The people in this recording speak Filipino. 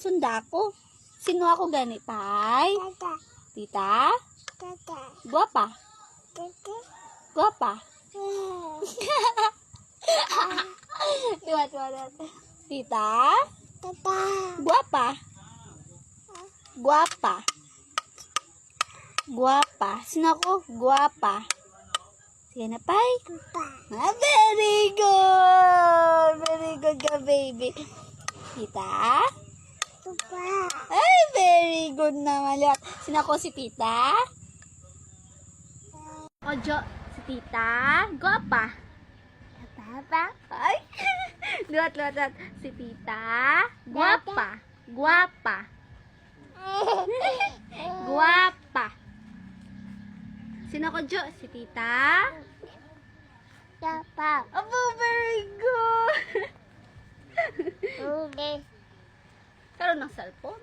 Sunda ko. Sino ako gani, Tay? Tata. Tita? Tata. Guwapa? Tata. Guwapa? Tuwa, tuwa, tuwa. Tita? Tata. Guwapa? Guwapa? Guwapa? Sino ako? Guwapa. Sige na, Pai. Tupa. Ah, very good! Very good ka, baby. Tita? Tupa. Ay, very good naman. Sino ako si Tita? Ojo, si Tita? Guwapa? Papa. Ay! Luwat. Si Tita? Guwapa? Guwapa? Guwapa? Sino ko, Jo? Si Tita? Papa. Abo, very good! Ube. Karoon ng cellphone?